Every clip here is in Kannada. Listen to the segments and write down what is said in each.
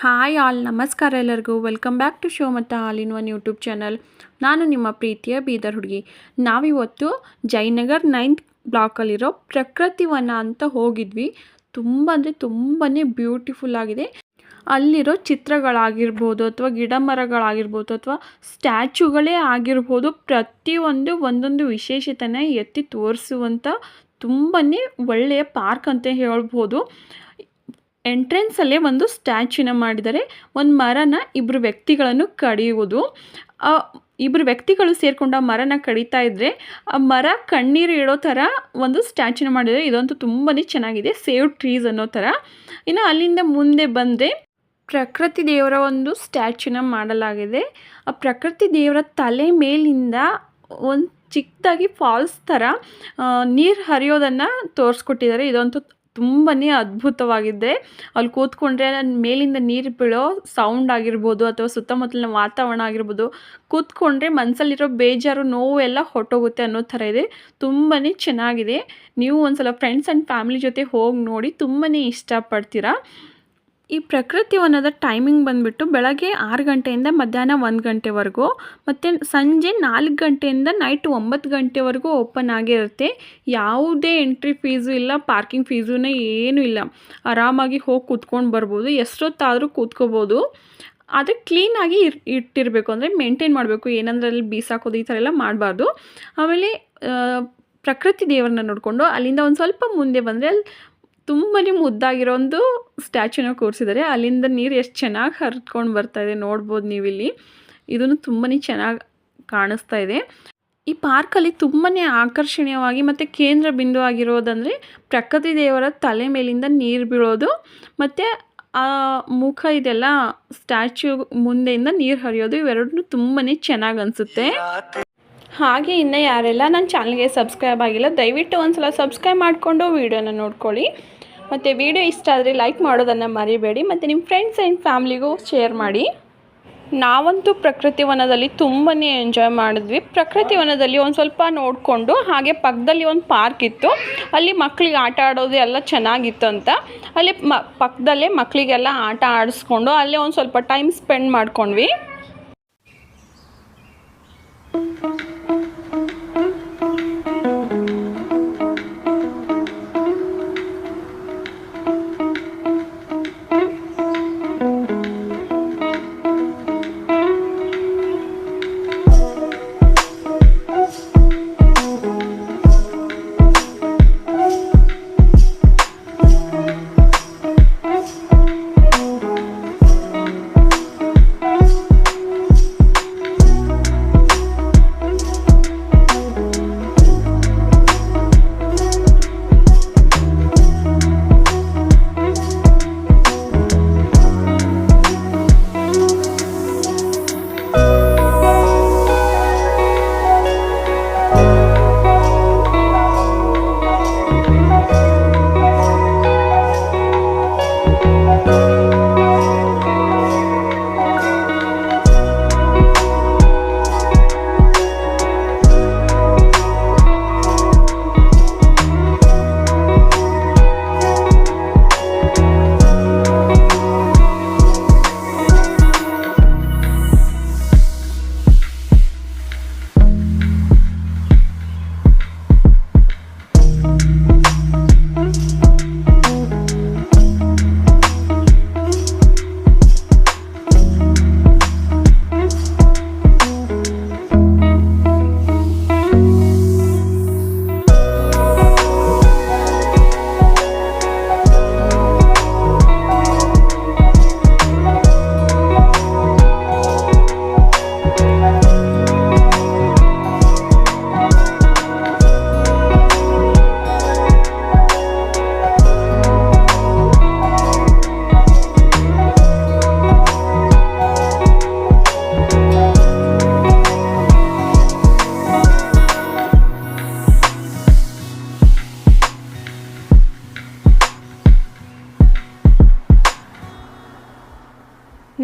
ಹಾಯ್ ಆಲ್, ನಮಸ್ಕಾರ ಎಲ್ಲರಿಗೂ. ವೆಲ್ಕಮ್ ಬ್ಯಾಕ್ ಟು ಶೋ ಮತ್ತು all in one YouTube channel. ನಾನು ನಿಮ್ಮ ಪ್ರೀತಿಯ ಬೀದರ್ ಹುಡುಗಿ. ನಾವಿವತ್ತು ಜಯನಗರ್ 9th ಬ್ಲಾಕಲ್ಲಿರೋ ಪ್ರಕೃತಿ ವನ ಅಂತ ಹೋಗಿದ್ವಿ. ತುಂಬ ಅಂದರೆ ತುಂಬಾ ಬ್ಯೂಟಿಫುಲ್ ಆಗಿದೆ. ಅಲ್ಲಿರೋ ಚಿತ್ರಗಳಾಗಿರ್ಬೋದು ಅಥವಾ ಗಿಡ ಮರಗಳಾಗಿರ್ಬೋದು ಅಥವಾ ಸ್ಟ್ಯಾಚ್ಯುಗಳೇ ಆಗಿರ್ಬೋದು, ಪ್ರತಿಯೊಂದು ಒಂದೊಂದು ವಿಶೇಷತೆನ ಎತ್ತಿ ತೋರಿಸುವಂಥ ತುಂಬಾ ಒಳ್ಳೆಯ ಪಾರ್ಕ್ ಅಂತ ಹೇಳ್ಬೋದು. ಎಂಟ್ರೆನ್ಸಲ್ಲೇ ಒಂದು ಸ್ಟ್ಯಾಚ್ಯೂನ ಮಾಡಿದ್ದಾರೆ. ಒಂದು ಮರನ ಇಬ್ಬರು ವ್ಯಕ್ತಿಗಳನ್ನು ಕಡಿಯುವುದು, ಇಬ್ಬರು ವ್ಯಕ್ತಿಗಳು ಸೇರಿಕೊಂಡು ಆ ಮರನ ಕಡಿತಾ ಇದ್ದರೆ ಆ ಮರ ಕಣ್ಣೀರು ಇಡೋ ಥರ ಒಂದು ಸ್ಟ್ಯಾಚ್ಯೂನ ಮಾಡಿದ್ದಾರೆ. ಇದಂತೂ ತುಂಬಾ ಚೆನ್ನಾಗಿದೆ, ಸೇವ್ ಟ್ರೀಸ್ ಅನ್ನೋ ಥರ. ಇನ್ನು ಅಲ್ಲಿಂದ ಮುಂದೆ ಬಂದರೆ ಪ್ರಕೃತಿ ದೇವರ ಒಂದು ಸ್ಟ್ಯಾಚ್ಯೂನ ಮಾಡಲಾಗಿದೆ. ಆ ಪ್ರಕೃತಿ ದೇವರ ತಲೆ ಮೇಲಿಂದ ಒಂದು ಚಿಕ್ಕದಾಗಿ ಫಾಲ್ಸ್ ಥರ ನೀರು ಹರಿಯೋದನ್ನು ತೋರಿಸ್ಕೊಟ್ಟಿದ್ದಾರೆ. ಇದಂತೂ ತುಂಬಾ ಅದ್ಭುತವಾಗಿದೆ. ಅಲ್ಲಿ ಕೂತ್ಕೊಂಡ್ರೆ ಮೇಲಿಂದ ನೀರು ಬೀಳೋ ಸೌಂಡ್ ಆಗಿರ್ಬೋದು ಅಥವಾ ಸುತ್ತಮುತ್ತಲಿನ ವಾತಾವರಣ ಆಗಿರ್ಬೋದು, ಕೂತ್ಕೊಂಡ್ರೆ ಮನಸ್ಸಲ್ಲಿರೋ ಬೇಜಾರು ನೋವು ಎಲ್ಲ ಹೊರಟೋಗುತ್ತೆ ಅನ್ನೋ ಥರ ಇದೆ. ತುಂಬಾ ಚೆನ್ನಾಗಿದೆ. ನೀವು ಒಂದ್ಸಲ ಫ್ರೆಂಡ್ಸ್ ಆ್ಯಂಡ್ ಫ್ಯಾಮಿಲಿ ಜೊತೆ ಹೋಗಿ ನೋಡಿ, ತುಂಬಾ ಇಷ್ಟಪಡ್ತೀರಾ. ಈ ಪ್ರಕೃತಿ ವನದ ಟೈಮಿಂಗ್ ಬಂದುಬಿಟ್ಟು ಬೆಳಗ್ಗೆ 6 ಗಂಟೆಯಿಂದ ಮಧ್ಯಾಹ್ನ 1 ಗಂಟೆವರೆಗೂ, ಮತ್ತು ಸಂಜೆ 4 ಗಂಟೆಯಿಂದ ನೈಟ್ 9 ಗಂಟೆವರೆಗೂ ಓಪನ್ ಆಗಿರುತ್ತೆ. ಯಾವುದೇ ಎಂಟ್ರಿ ಫೀಸು ಇಲ್ಲ, ಪಾರ್ಕಿಂಗ್ ಫೀಸೂ ಏನೂ ಇಲ್ಲ. ಆರಾಮಾಗಿ ಹೋಗಿ ಕೂತ್ಕೊಂಡು ಬರ್ಬೋದು, ಎಷ್ಟೊತ್ತಾದರೂ ಕೂತ್ಕೋಬೋದು. ಆದರೆ ಕ್ಲೀನಾಗಿ ಇಟ್ಟಿರಬೇಕು, ಅಂದರೆ ಮೇಂಟೈನ್ ಮಾಡಬೇಕು. ಏನಂದ್ರೆ ಅಲ್ಲಿ ಬೀಸಾಕೋದು ಈ ಥರ ಎಲ್ಲ ಮಾಡಬಾರ್ದು. ಆಮೇಲೆ ಪ್ರಕೃತಿ ದೇವರನ್ನ ನೋಡಿಕೊಂಡು ಅಲ್ಲಿಂದ ಒಂದು ಸ್ವಲ್ಪ ಮುಂದೆ ಬಂದರೆ ಅಲ್ಲಿ ತುಂಬಾ ಮುದ್ದಾಗಿರೋ ಒಂದು ಸ್ಟ್ಯಾಚ್ಯೂನ ಕೂರಿಸಿದ್ದಾರೆ. ಅಲ್ಲಿಂದ ನೀರು ಎಷ್ಟು ಚೆನ್ನಾಗಿ ಹರಿದ್ಕೊಂಡು ಬರ್ತಾಯಿದೆ ನೋಡ್ಬೋದು ನೀವಿಲ್ಲಿ. ಇದನ್ನು ತುಂಬಾ ಚೆನ್ನಾಗಿ ಕಾಣಿಸ್ತಾ ಇದೆ. ಈ ಪಾರ್ಕಲ್ಲಿ ತುಂಬಾ ಆಕರ್ಷಣೀಯವಾಗಿ ಮತ್ತು ಕೇಂದ್ರ ಬಿಂದು ಆಗಿರೋದಂದರೆ ಪ್ರಕೃತಿ ದೇವರ ತಲೆ ಮೇಲಿಂದ ನೀರು ಬೀಳೋದು, ಮತ್ತು ಆ ಮುಖ ಇದೆಲ್ಲ ಸ್ಟ್ಯಾಚ್ಯೂ ಮುಂದೆಯಿಂದ ನೀರು ಹರಿಯೋದು, ಇವೆರಡೂ ತುಂಬಾ ಚೆನ್ನಾಗಿ ಅನಿಸುತ್ತೆ. ಹಾಗೆ ಇನ್ನು ಯಾರೆಲ್ಲ ನನ್ನ ಚಾನಲ್ಗೆ ಸಬ್ಸ್ಕ್ರೈಬ್ ಆಗಿಲ್ಲ, ದಯವಿಟ್ಟು ಒಂದ್ಸಲ ಸಬ್ಸ್ಕ್ರೈಬ್ ಮಾಡಿಕೊಂಡು ವೀಡಿಯೋನ ನೋಡ್ಕೊಳ್ಳಿ. ಮತ್ತು ವಿಡಿಯೋ ಇಷ್ಟ ಆದರೆ ಲೈಕ್ ಮಾಡೋದನ್ನು ಮರಿಬೇಡಿ, ಮತ್ತು ನಿಮ್ಮ ಫ್ರೆಂಡ್ಸ್ ಆ್ಯಂಡ್ ಫ್ಯಾಮ್ಲಿಗೂ ಶೇರ್ ಮಾಡಿ. ನಾವಂತೂ ಪ್ರಕೃತಿ ವನದಲ್ಲಿ ತುಂಬಾ ಎಂಜಾಯ್ ಮಾಡಿದ್ವಿ. ಪ್ರಕೃತಿ ವನದಲ್ಲಿ ಒಂದು ಸ್ವಲ್ಪ ನೋಡಿಕೊಂಡು ಹಾಗೆ ಪಕ್ಕದಲ್ಲಿ ಒಂದು ಪಾರ್ಕ್ ಇತ್ತು, ಅಲ್ಲಿ ಮಕ್ಕಳಿಗೆ ಆಟ ಆಡೋದು ಎಲ್ಲ ಚೆನ್ನಾಗಿತ್ತು ಅಂತ ಅಲ್ಲಿ ಪಕ್ಕದಲ್ಲೇ ಮಕ್ಕಳಿಗೆಲ್ಲ ಆಟ ಆಡಿಸ್ಕೊಂಡು ಅಲ್ಲೇ ಒಂದು ಸ್ವಲ್ಪ ಟೈಮ್ ಸ್ಪೆಂಡ್ ಮಾಡ್ಕೊಂಡ್ವಿ.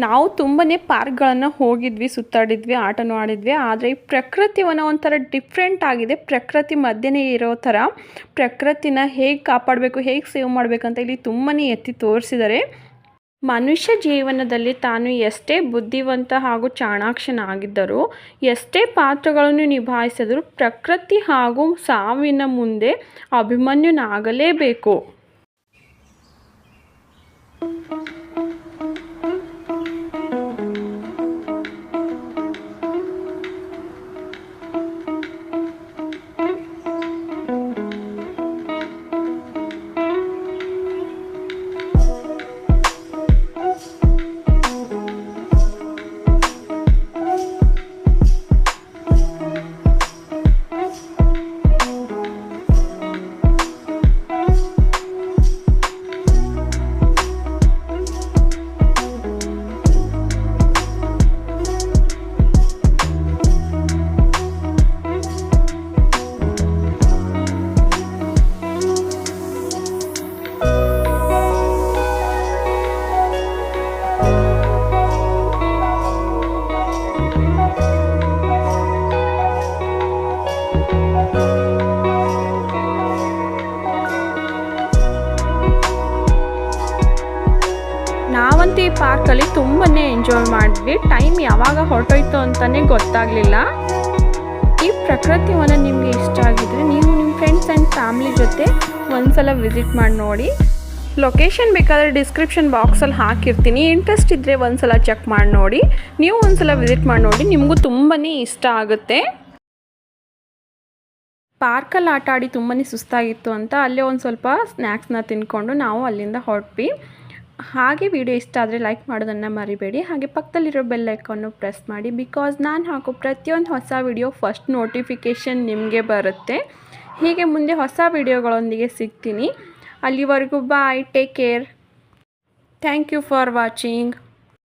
ನಾವು ತುಂಬಾ ಪಾರ್ಕ್ಗಳನ್ನು ಹೋಗಿದ್ವಿ, ಸುತ್ತಾಡಿದ್ವಿ, ಆಟನೂ ಆಡಿದ್ವಿ. ಆದರೆ ಈ ಪ್ರಕೃತಿ ವನ ಒಂಥರ ಡಿಫ್ರೆಂಟ್ ಆಗಿದೆ. ಪ್ರಕೃತಿ ಮಧ್ಯೆನೇ ಇರೋ ಥರ ಪ್ರಕೃತಿನ ಹೇಗೆ ಕಾಪಾಡಬೇಕು, ಹೇಗೆ ಸೇವ್ ಮಾಡಬೇಕಂತ ಇಲ್ಲಿ ತುಂಬಾ ಎತ್ತಿ ತೋರಿಸಿದ್ದಾರೆ. ಮನುಷ್ಯ ಜೀವನದಲ್ಲಿ ತಾನು ಎಷ್ಟೇ ಬುದ್ಧಿವಂತ ಹಾಗೂ ಚಾಣಾಕ್ಷನಾಗಿದ್ದರೂ ಎಷ್ಟೇ ಪಾತ್ರಗಳನ್ನು ನಿಭಾಯಿಸಿದರೂ ಪ್ರಕೃತಿ ಹಾಗೂ ಸಾವಿನ ಮುಂದೆ ಅಭಿಮನ್ಯುನಾಗಲೇಬೇಕು. ನಾವಂತೂ ಈ ಪಾರ್ಕಲ್ಲಿ ತುಂಬಾ ಎಂಜಾಯ್ ಮಾಡಿದ್ವಿ. ಟೈಮ್ ಯಾವಾಗ ಹೊರಟೋಯ್ತು ಅಂತಲೇ ಗೊತ್ತಾಗಲಿಲ್ಲ. ಈ ಪ್ರಕೃತಿ ವನ ನಿಮಗೆ ಇಷ್ಟ ಆಗಿದ್ರೆ ನೀವು ನಿಮ್ಮ ಫ್ರೆಂಡ್ಸ್ ಆ್ಯಂಡ್ ಫ್ಯಾಮಿಲಿ ಜೊತೆ ಒಂದ್ಸಲ ವಿಸಿಟ್ ಮಾಡಿ ನೋಡಿ. ಲೊಕೇಶನ್ ಬೇಕಾದರೆ ಡಿಸ್ಕ್ರಿಪ್ಷನ್ ಬಾಕ್ಸಲ್ಲಿ ಹಾಕಿರ್ತೀನಿ. ಇಂಟ್ರೆಸ್ಟ್ ಇದ್ದರೆ ಒಂದ್ಸಲ ಚೆಕ್ ಮಾಡಿ ನೋಡಿ. ನೀವು ಒಂದ್ಸಲ ವಿಸಿಟ್ ಮಾಡಿ ನೋಡಿ, ನಿಮಗೂ ತುಂಬಾ ಇಷ್ಟ ಆಗುತ್ತೆ. ಪಾರ್ಕಲ್ಲಿ ಆಟ ಆಡಿ ತುಂಬಾ ಸುಸ್ತಾಗಿತ್ತು ಅಂತ ಅಲ್ಲೇ ಒಂದು ಸ್ವಲ್ಪ ಸ್ನ್ಯಾಕ್ಸ್ನ ತಿಂದ್ಕೊಂಡು ನಾವು ಅಲ್ಲಿಂದ ಹೊರಟ್ವಿ. ಹಾಗೆ ವಿಡಿಯೋ ಇಷ್ಟ ಆದರೆ ಲೈಕ್ ಮಾಡೋದನ್ನು ಮರಿಬೇಡಿ. ಹಾಗೆ ಪಕ್ಕದಲ್ಲಿರೋ ಬೆಲ್ ಐಕಾನ್ನು ಪ್ರೆಸ್ ಮಾಡಿ, ಬಿಕಾಸ್ ನಾನು ಹಾಕೋ ಪ್ರತಿಯೊಂದು ಹೊಸ ವಿಡಿಯೋ ಫಸ್ಟ್ ನೋಟಿಫಿಕೇಷನ್ ನಿಮಗೆ ಬರುತ್ತೆ. ಹೀಗೆ ಮುಂದೆ ಹೊಸ ವಿಡಿಯೋಗಳೊಂದಿಗೆ ಸಿಗ್ತೀನಿ. ಅಲ್ಲಿವರೆಗೂ bye, take care, thank you for watching.